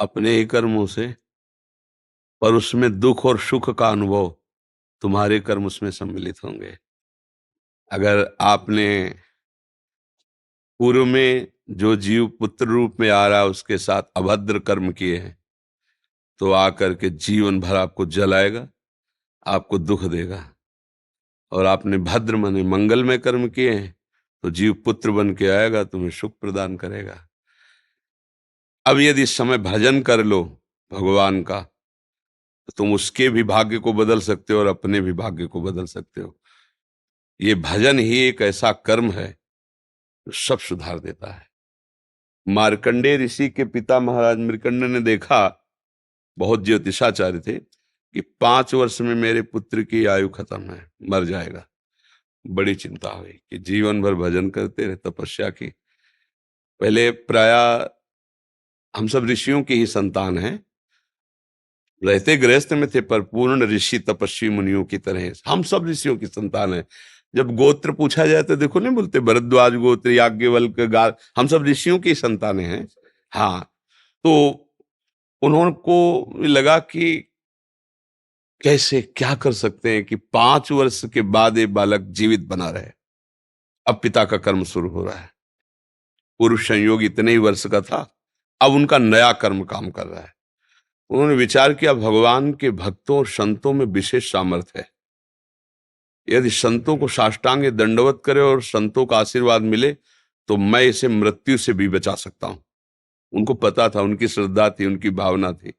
अपने ही कर्मों से, पर उसमें दुख और सुख का अनुभव तुम्हारे कर्म उसमें सम्मिलित होंगे। अगर आपने पूर्व में जो जीव पुत्र रूप में आ रहा है उसके साथ अभद्र कर्म किए हैं, तो आकर के जीवन भर आपको जलाएगा, आपको दुख देगा। और आपने भद्र माने मंगलमय कर्म किए हैं, तो जीव पुत्र बन के आएगा, तुम्हें सुख प्रदान करेगा। अब यदि इस समय भजन कर लो भगवान का, तो तुम उसके भी भाग्य को बदल सकते हो और अपने भी भाग्य को बदल सकते हो। ये भजन ही एक ऐसा कर्म है जो सब सुधार देता है। मार्कंडेय ऋषि के पिता महाराज मृकंड ने देखा, बहुत ज्योतिषाचार्य थे, कि 5 वर्ष में मेरे पुत्र की आयु खत्म है, मर जाएगा। बड़ी चिंता हुई कि जीवन भर भजन करते रहे, तपस्या की। पहले प्राय हम सब ऋषियों की ही संतान हैं, रहते गृहस्थ में थे, पर पूर्ण ऋषि तपस्वी मुनियों की तरह हम सब ऋषियों की संतान है। जब गोत्र पूछा जाए तो देखो नहीं बोलते भरद्वाज गोत्र, याज्ञवल्क, गार, हम सब ऋषियों की संतानें हैं। हाँ, तो उनको लगा कि कैसे क्या कर सकते हैं कि 5 वर्ष के बाद ये बालक जीवित बना रहे। अब पिता का कर्म शुरू हो रहा है। पूर्व संयोग इतने ही वर्ष का था, अब उनका नया कर्म काम कर रहा है। उन्होंने विचार किया, भगवान के भक्तों और संतों में विशेष सामर्थ्य है। यदि संतों को साष्टांग दंडवत करे और संतों का आशीर्वाद मिले, तो मैं इसे मृत्यु से भी बचा सकता हूं। उनको पता था, उनकी श्रद्धा थी, उनकी भावना थी।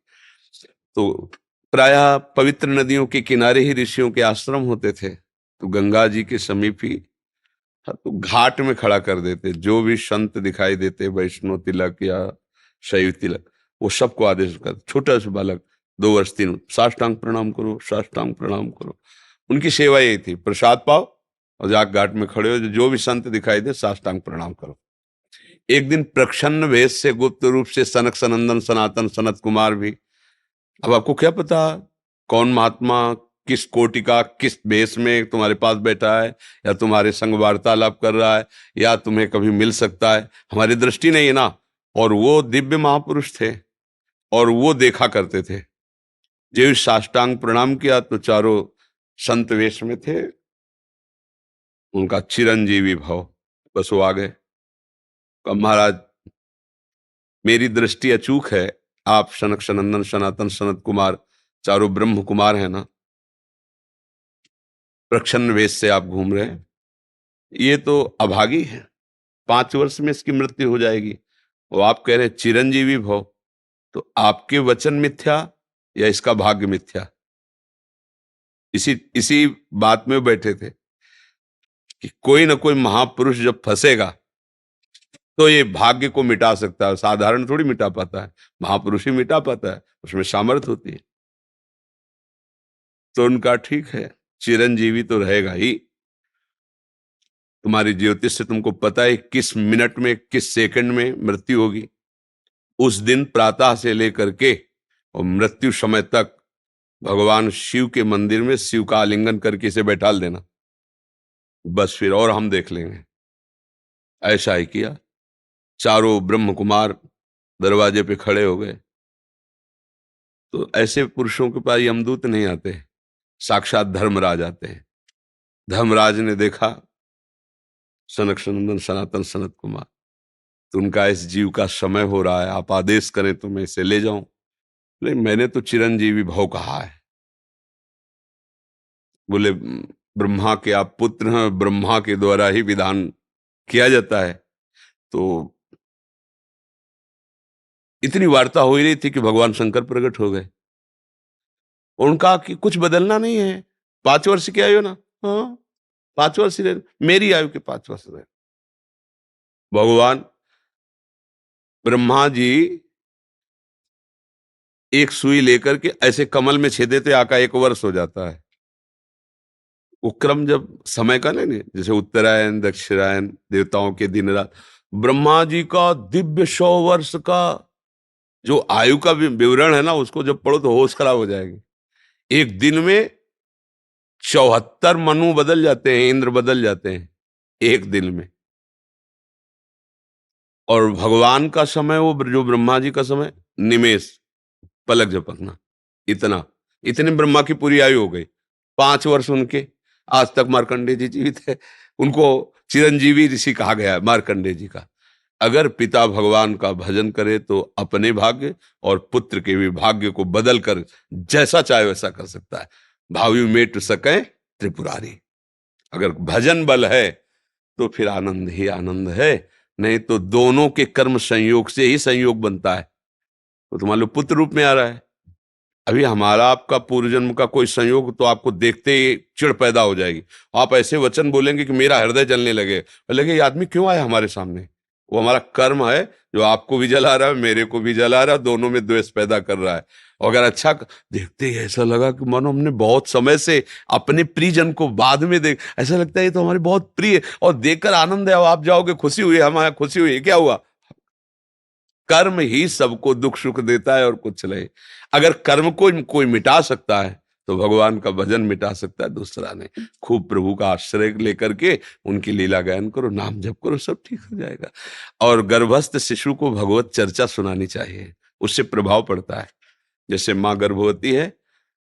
तो प्रायः पवित्र नदियों के किनारे ही ऋषियों के आश्रम होते थे, तो गंगा जी के समीप ही तो घाट में खड़ा कर देते। जो भी संत दिखाई देते, वैष्णव तिलक या शैव तिलक, वो सबको आदेश कर, छोटा सा बालक 2 वर्ष 3, साष्टांग प्रणाम करो, साष्टांग प्रणाम करो। उनकी सेवा यही थी, प्रसाद पाओ और जाके घाट में खड़े हो, जो भी संत दिखाई दे साष्टांग प्रणाम करो। एक दिन प्रच्छन्न वेश से गुप्त रूप से सनक सनंदन सनातन सनत कुमार भी, अब आपको क्या पता कौन महात्मा किस कोटि का किस वेश में तुम्हारे पास बैठा है, या तुम्हारे संग वार्तालाप कर रहा है, या तुम्हें कभी मिल सकता है, हमारी दृष्टि नहीं है ना। और वो दिव्य महापुरुष थे और वो देखा करते थे। जो साष्टांग प्रणाम किया तो चारों संत वेश में थे, उनका चिरंजीवी भव, बस वो आ गए। कहा, महाराज मेरी दृष्टि अचूक है, आप सनक सनंदन सनातन सनत कुमार चारों ब्रह्म कुमार है ना, प्रच्छन्न वेश से आप घूम रहे हैं, ये तो अभागी है, 5 वर्ष में इसकी मृत्यु हो जाएगी। और आप कह रहे हैं चिरंजीवी भव, तो आपके वचन मिथ्या या इसका भाग्य मिथ्या? इसी इसी बात में बैठे थे कि कोई ना कोई महापुरुष जब फंसेगा तो ये भाग्य को मिटा सकता है, साधारण थोड़ी मिटा पाता है, महापुरुष ही मिटा पाता है, उसमें सामर्थ्य होती है। तो उनका ठीक है, चिरंजीवी तो रहेगा ही। तुम्हारी ज्योतिष से तुमको पता है किस मिनट में किस सेकंड में मृत्यु होगी। उस दिन प्रातः से लेकर के और मृत्यु समय तक भगवान शिव के मंदिर में शिव का आलिंगन करके इसे बैठाल देना, बस फिर और हम देख लेंगे। ऐसा ही किया। चारों ब्रह्म कुमार दरवाजे पे खड़े हो गए। तो ऐसे पुरुषों के पास यमदूत नहीं आते, साक्षात धर्मराज आते हैं। धर्मराज ने देखा सनक सनंदन सनातन सनत कुमार, तो उनका इस जीव का समय हो रहा है, आप आदेश करें तो मैं इसे ले जाऊं। बोले मैंने तो चिरंजीवी भव कहा है। बोले ब्रह्मा के आप पुत्र हैं, ब्रह्मा के द्वारा ही विधान किया जाता है। तो इतनी वार्ता हो ही रही थी कि भगवान शंकर प्रकट हो गए। उनका कि कुछ बदलना नहीं है, 5 वर्ष की आयु ना, हाँ 5 वर्ष ही रहे, मेरी आयु के 5 वर्ष रहे। भगवान ब्रह्मा जी एक सुई लेकर के ऐसे कमल में छेद देते, आका 1 वर्ष हो जाता है। वो क्रम जब समय का नहीं, जैसे उत्तरायण दक्षिणायन देवताओं के दिन रात, ब्रह्मा जी का दिव्य 100 वर्ष का जो आयु का विवरण है ना, उसको जब पढ़ो तो होश खराब हो जाएगी। एक दिन में 74 मनु बदल जाते हैं, इंद्र बदल जाते हैं एक दिन में। और भगवान का समय, वो जो ब्रह्मा जी का समय निमेष, पलक झपकना, इतना, इतने ब्रह्मा की पूरी आयु हो गई। 5 वर्ष उनके, आज तक मार्कंडेय जी जीवित है। उनको चिरंजीवी ऋषि कहा गया है मार्कंडेय जी का। अगर पिता भगवान का भजन करे तो अपने भाग्य और पुत्र के भी भाग्य को बदल कर जैसा चाहे वैसा कर सकता है। भावी मेट सके त्रिपुरारी। अगर भजन बल है तो फिर आनंद ही आनंद है, नहीं तो दोनों के कर्म संयोग से ही संयोग बनता है। तो तुम्हारे लो पुत्र रूप में आ रहा है। अभी हमारा आपका पूर्व जन्म का कोई संयोग तो आपको देखते ही चिढ़ पैदा हो जाएगी। आप ऐसे वचन बोलेंगे कि मेरा हृदय जलने लगे, बोलेंगे ये आदमी क्यों आया हमारे सामने। वो हमारा कर्म है जो आपको भी जला रहा है, मेरे को भी जला रहा है, दोनों में द्वेष पैदा कर रहा है। और अगर अच्छा देखते ही ऐसा लगा कि मानो हमने बहुत समय से अपने प्रियजन को बाद में देख, ऐसा लगता है ये तो हमारे बहुत प्रिय, और देखकर आनंद है, आप जाओगे खुशी हुई, हमारा खुशी हुई, क्या हुआ। कर्म ही सबको दुख सुख देता है और कुछ नहीं। अगर कर्म को कोई मिटा सकता है तो भगवान का भजन मिटा सकता है, दूसरा नहीं। खूब प्रभु का आश्रय लेकर के उनकी लीला गायन करो, नाम जप करो, सब ठीक हो जाएगा। और गर्भस्थ शिशु को भगवत चर्चा सुनानी चाहिए, उससे प्रभाव पड़ता है। जैसे माँ गर्भवती है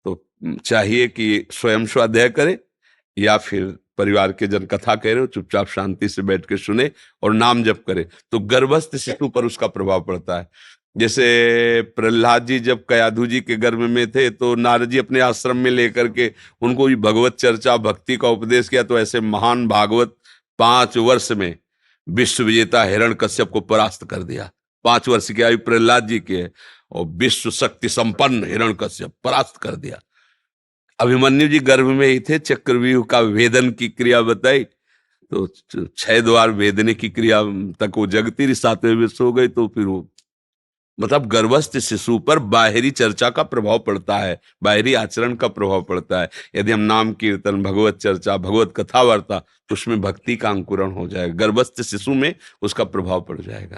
तो चाहिए कि स्वयं स्वाध्याय करे या फिर परिवार के जन कथा कह रहे हो, चुपचाप शांति से बैठ के सुने और नाम जप करे, तो गर्भस्थ शिशु पर उसका प्रभाव पड़ता है। जैसे प्रहलाद जी जब कयाधु जी के गर्भ में थे तो नारद जी अपने आश्रम में लेकर के उनको भी भगवत चर्चा भक्ति का उपदेश किया, तो ऐसे महान भागवत 5 वर्ष में विश्व विजेता हिरण्यकश्यप को परास्त कर दिया। 5 वर्ष की आयु प्रहलाद जी की है और विश्व शक्ति संपन्न हिरण्यकश्यप परास्त कर दिया। अभिमन्यु जी गर्भ में ही थे, चक्रव्यूह का भेदन की क्रिया बताई तो 6 द्वार भेदने की क्रिया तक वो जगती रही, 7वें वर्ष हो गई तो फिर वो, मतलब गर्भस्थ शिशु पर बाहरी चर्चा का प्रभाव पड़ता है, बाहरी आचरण का प्रभाव पड़ता है। यदि हम नाम कीर्तन, भगवत चर्चा, भगवत कथा वार्ता, तो उसमें भक्ति का अंकुरण हो जाएगा, गर्भस्थ शिशु में उसका प्रभाव पड़ जाएगा।